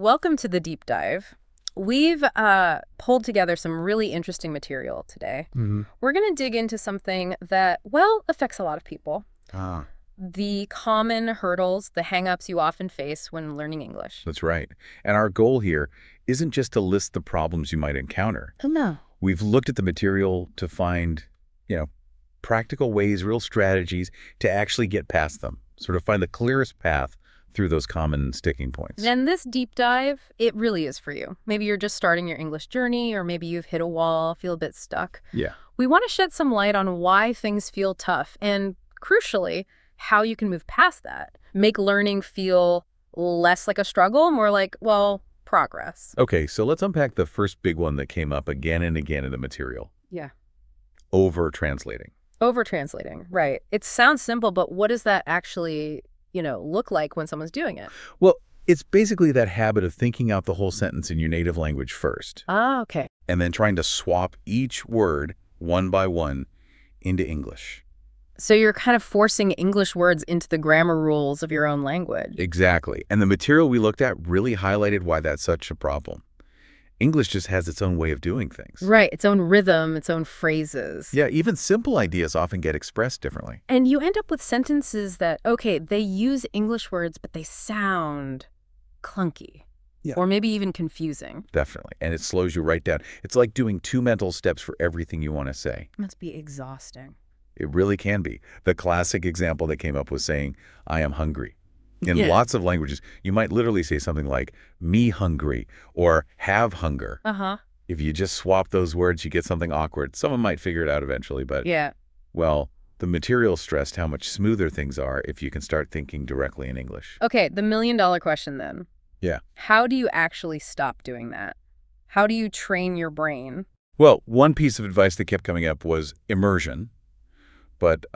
Welcome to the deep dive. We've pulled together some really interesting material today. We're going to dig into something that, well, affects a lot of people. The common hurdles, the hang-ups you often face when learning English. That's right. And our goal here isn't just to list the problems you might encounter. Oh, no. We've looked at the material to find, practical ways, real strategies to actually get past them, sort of find the clearest path through those common sticking points. And this deep dive, it really is for you. Maybe you're just starting your English journey, or maybe you've hit a wall, feel a bit stuck. Yeah. We want to shed some light on why things feel tough and, crucially, how you can move past that. Make learning feel less like a struggle, more like, well, progress. Okay, so let's unpack the first big one that came up again and again in the material. Yeah. Over-translating. Over-translating, right. It sounds simple, but what does that actually, look like when someone's doing it? Well, it's basically that habit of thinking out the whole sentence in your native language first. Ah, okay. And then trying to swap each word one by one into English. So you're kind of forcing English words into the grammar rules of your own language. Exactly. And the material we looked at really highlighted why that's such a problem. English just has its own way of doing things. Right. Its own rhythm, its own phrases. Yeah, even simple ideas often get expressed differently. And you end up with sentences that, okay, they use English words, but they sound clunky. Yeah. Or maybe even confusing. Definitely. And it slows you right down. It's like doing 2 mental steps for everything you want to say. It must be exhausting. It really can be. The classic example that came up was saying, I am hungry. In Yeah. lots of languages, you might literally say something like, me hungry, or have hunger. Uh-huh. If you just swap those words, you get something awkward. Someone might figure it out eventually, but, Yeah. well, the material stressed how much smoother things are if you can start thinking directly in English. Okay, the million-dollar question then. Yeah. How do you actually stop doing that? How do you train your brain? Well, one piece of advice that kept coming up was immersion, but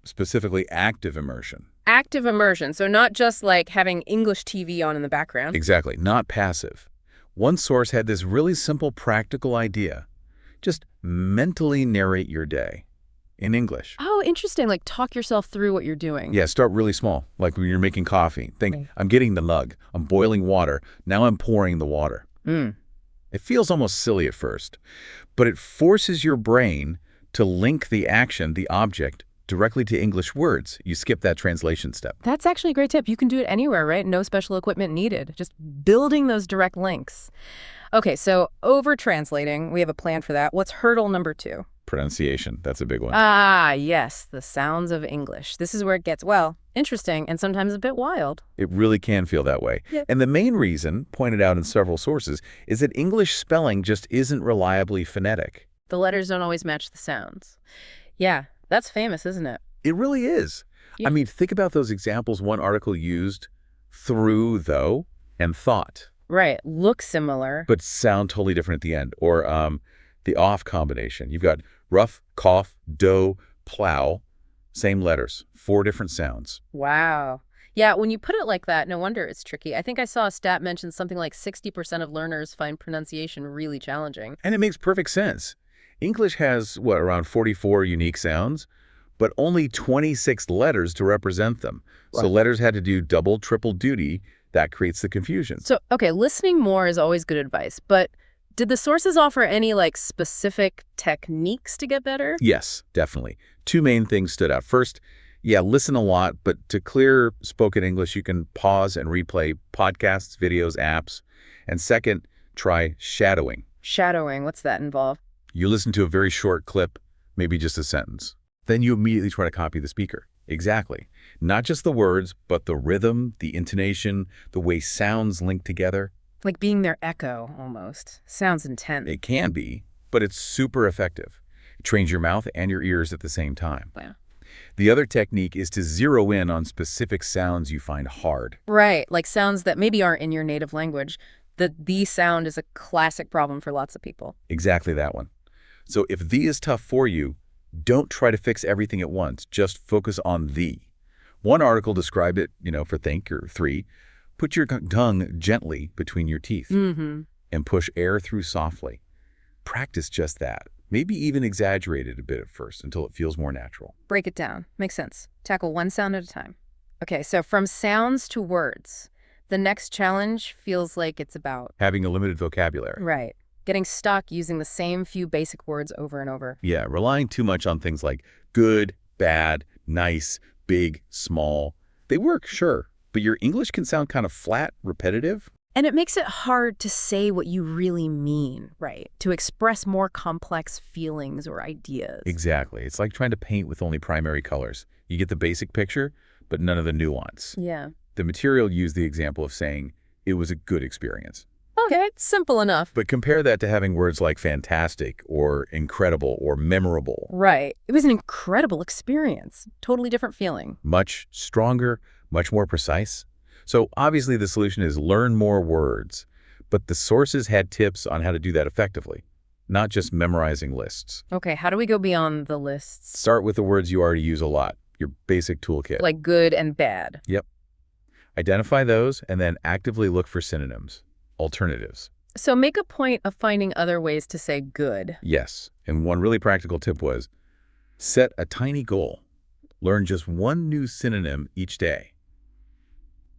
specifically active immersion. Active immersion, so not just like having English TV on in the background. Exactly, not passive. One source had this really simple practical idea. Just mentally narrate your day in English. Oh, interesting. Like talk yourself through what you're doing. Yeah, start really small, like when you're making coffee. Think, Right. I'm getting the mug, I'm boiling water, now I'm pouring the water. Mm. It feels almost silly at first, but it forces your brain to link the action, the object, directly to English words. You skip that translation step. That's actually a great tip. You can do it anywhere, right? No special equipment needed. Just building those direct links. Okay, so over-translating, we have a plan for that. What's hurdle number 2? Pronunciation, that's a big one. Ah, yes, the sounds of English. This is where it gets, well, interesting and sometimes a bit wild. It really can feel that way. Yep. And the main reason, pointed out in several sources, is that English spelling just isn't reliably phonetic. The letters don't always match the sounds. Yeah, that's famous, isn't it? It really is. Yeah. I mean, think about those examples one article used: through, though, and thought, Right, look similar. but sound totally different at the end. Or the off combination. You've got rough, cough, dough, plow, same letters, 4 different sounds. Wow. Yeah, when you put it like that, no wonder it's tricky. I think I saw a stat mention something like 60% of learners find pronunciation really challenging. And it makes perfect sense. English has, around 44 unique sounds, but only 26 letters to represent them. So Right. letters had to do double, triple duty. That creates the confusion. So, okay, listening more is always good advice, but did the sources offer any specific techniques to get better? Yes, definitely. 2 main things stood out. First, listen a lot, but to clear spoken English, you can pause and replay podcasts, videos, apps. And second, try shadowing. Shadowing, what's that involve? You listen to a very short clip, maybe just a sentence. Then you immediately try to copy the speaker. Exactly. Not just the words, but the rhythm, the intonation, the way sounds link together. Like being their echo, almost. Sounds intense. It can be, but it's super effective. It trains your mouth and your ears at the same time. Wow. The other technique is to zero in on specific sounds you find hard. Right, like sounds that maybe aren't in your native language. The sound is a classic problem for lots of people. Exactly that one. So if the is tough for you, don't try to fix everything at once. Just focus on the. One article described it, for think or 3. Put your tongue gently between your teeth and push air through softly. Practice just that. Maybe even exaggerate it a bit at first until it feels more natural. Break it down. Makes sense. Tackle one sound at a time. Okay, so from sounds to words. The next challenge feels like it's about having a limited vocabulary. right. Getting stuck using the same few basic words over and over. Yeah, relying too much on things like good, bad, nice, big, small. They work, sure, but your English can sound kind of flat, repetitive. And it makes it hard to say what you really mean, right? To express more complex feelings or ideas. Exactly. It's like trying to paint with only primary colors. You get the basic picture, but none of the nuance. Yeah. The material used the example of saying, it was a good experience. Okay, simple enough. But compare that to having words like fantastic or incredible or memorable. Right. It was an incredible experience. Totally different feeling. Much stronger, much more precise. So obviously the solution is learn more words, but the sources had tips on how to do that effectively, not just memorizing lists. Okay, how do we go beyond the lists? Start with the words you already use a lot, your basic toolkit. Like good and bad. Yep. Identify those and then actively look for synonyms, alternatives. So make a point of finding other ways to say good. Yes, and one really practical tip was set a tiny goal. Learn just one new synonym each day.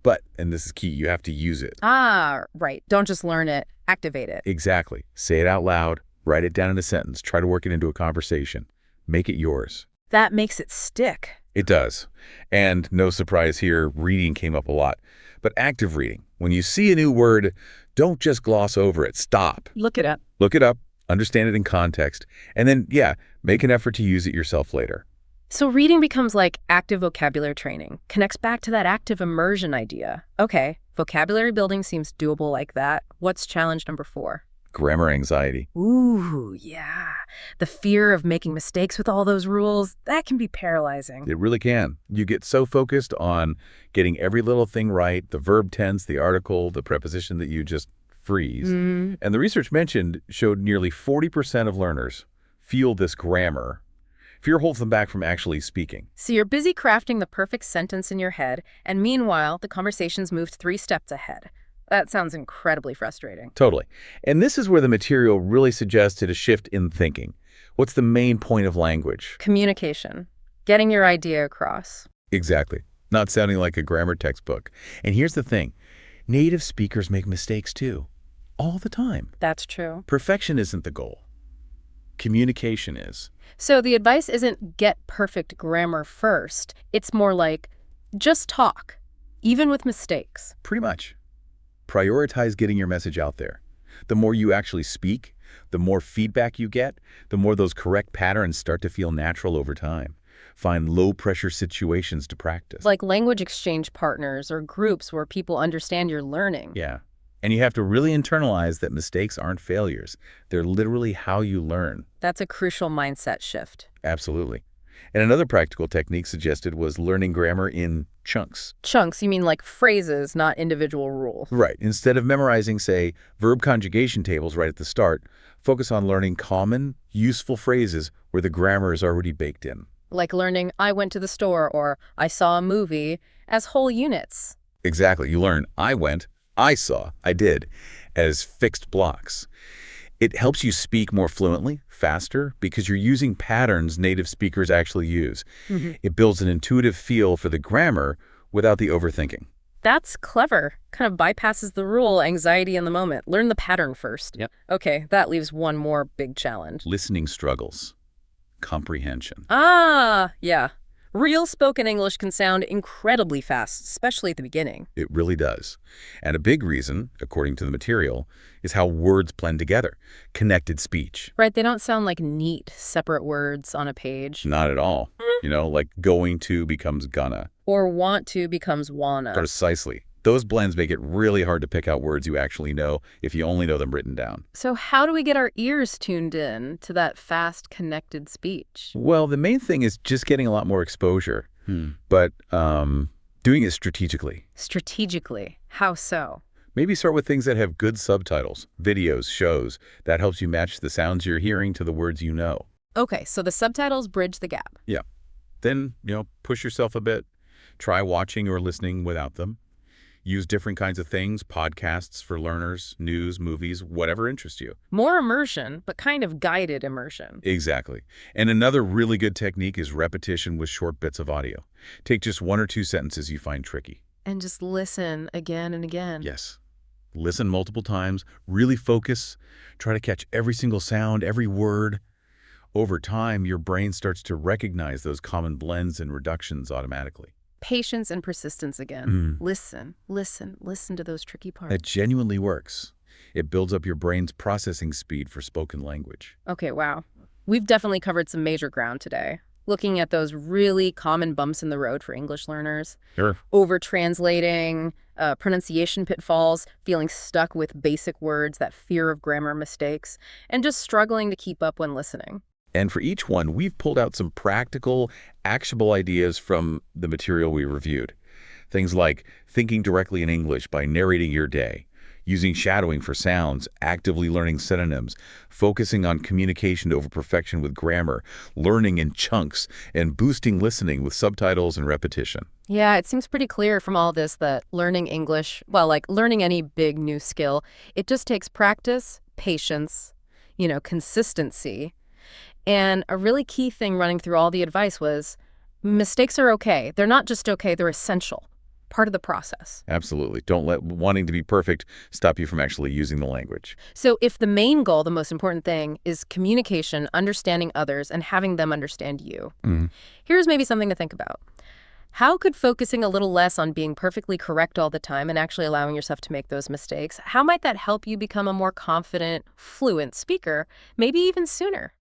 But, and this is key, you have to use it. Ah, right. Don't just learn it, activate it. Exactly. Say it out loud, write it down in a sentence, try to work it into a conversation. Make it yours. That makes it stick. It does. And no surprise here, reading came up a lot. But active reading, when you see a new word, don't just gloss over it. Stop. Look it up. Look it up, understand it in context, and then, yeah, make an effort to use it yourself later. So reading becomes like active vocabulary training, connects back to that active immersion idea. Okay, vocabulary building seems doable like that. What's challenge number 4? Grammar anxiety. Ooh, yeah. The fear of making mistakes with all those rules, that can be paralyzing. It really can. You get so focused on getting every little thing right, the verb tense, the article, the preposition, that you just freeze. And the research mentioned showed nearly 40% of learners feel this grammar. Fear holds them back from actually speaking. So you're busy crafting the perfect sentence in your head, and meanwhile, the conversation's moved 3 steps ahead. That sounds incredibly frustrating. Totally. And this is where the material really suggested a shift in thinking. What's the main point of language? Communication. Getting your idea across. Exactly. Not sounding like a grammar textbook. And here's the thing. Native speakers make mistakes too. All the time. That's true. Perfection isn't the goal. Communication is. So the advice isn't get perfect grammar first. It's more like, just talk, even with mistakes. Pretty much. Prioritize getting your message out there. The more you actually speak, the more feedback you get, the more those correct patterns start to feel natural over time. Find low-pressure situations to practice. Like language exchange partners or groups where people understand you're learning. Yeah. And you have to really internalize that mistakes aren't failures. They're literally how you learn. That's a crucial mindset shift. Absolutely. And another practical technique suggested was learning grammar in chunks. Chunks, you mean like phrases, not individual rules. Right. Instead of memorizing, say, verb conjugation tables right at the start, focus on learning common, useful phrases where the grammar is already baked in. Like learning, I went to the store or I saw a movie as whole units. Exactly. You learn, I went, I saw, I did, as fixed blocks. It helps you speak more fluently, faster, because you're using patterns native speakers actually use. It builds an intuitive feel for the grammar without the overthinking. That's clever. Kind of bypasses the rule, anxiety in the moment. Learn the pattern first. Yep. Okay, that leaves one more big challenge. Listening struggles. Comprehension. Ah, yeah. Real spoken English can sound incredibly fast, especially at the beginning. It really does. And a big reason, according to the material, is how words blend together. Connected speech. Right, they don't sound like neat, separate words on a page. Not at all. You know, like going to becomes gonna. Or want to becomes wanna. Precisely. Those blends make it really hard to pick out words you actually know if you only know them written down. So how do we get our ears tuned in to that fast, connected speech? Well, the main thing is just getting a lot more exposure, but doing it strategically. Strategically? How so? Maybe start with things that have good subtitles, videos, shows. That helps you match the sounds you're hearing to the words you know. Okay, so the subtitles bridge the gap. Yeah. Then, push yourself a bit. Try watching or listening without them. Use different kinds of things, podcasts for learners, news, movies, whatever interests you. More immersion, but kind of guided immersion. Exactly. And another really good technique is repetition with short bits of audio. Take just 1 or 2 sentences you find tricky. And just listen again and again. Yes. Listen multiple times, really focus, try to catch every single sound, every word. Over time, your brain starts to recognize those common blends and reductions automatically. Patience and persistence again. Listen, listen, listen to those tricky parts. That genuinely works. It builds up your brain's processing speed for spoken language. Okay, wow. We've definitely covered some major ground today. Looking at those really common bumps in the road for English learners. Sure. Over-translating, pronunciation pitfalls, feeling stuck with basic words, that fear of grammar mistakes, and just struggling to keep up when listening. And for each one, we've pulled out some practical, actionable ideas from the material we reviewed. Things like thinking directly in English by narrating your day, using shadowing for sounds, actively learning synonyms, focusing on communication over perfection with grammar, learning in chunks, and boosting listening with subtitles and repetition. Yeah, it seems pretty clear from all this that learning English, well, like learning any big new skill, it just takes practice, patience, consistency. And a really key thing running through all the advice was mistakes are okay. They're not just okay, they're essential. Part of the process. Absolutely. Don't let wanting to be perfect stop you from actually using the language. So if the main goal, the most important thing, is communication, understanding others, and having them understand you, here's maybe something to think about. How could focusing a little less on being perfectly correct all the time and actually allowing yourself to make those mistakes, how might that help you become a more confident, fluent speaker, maybe even sooner?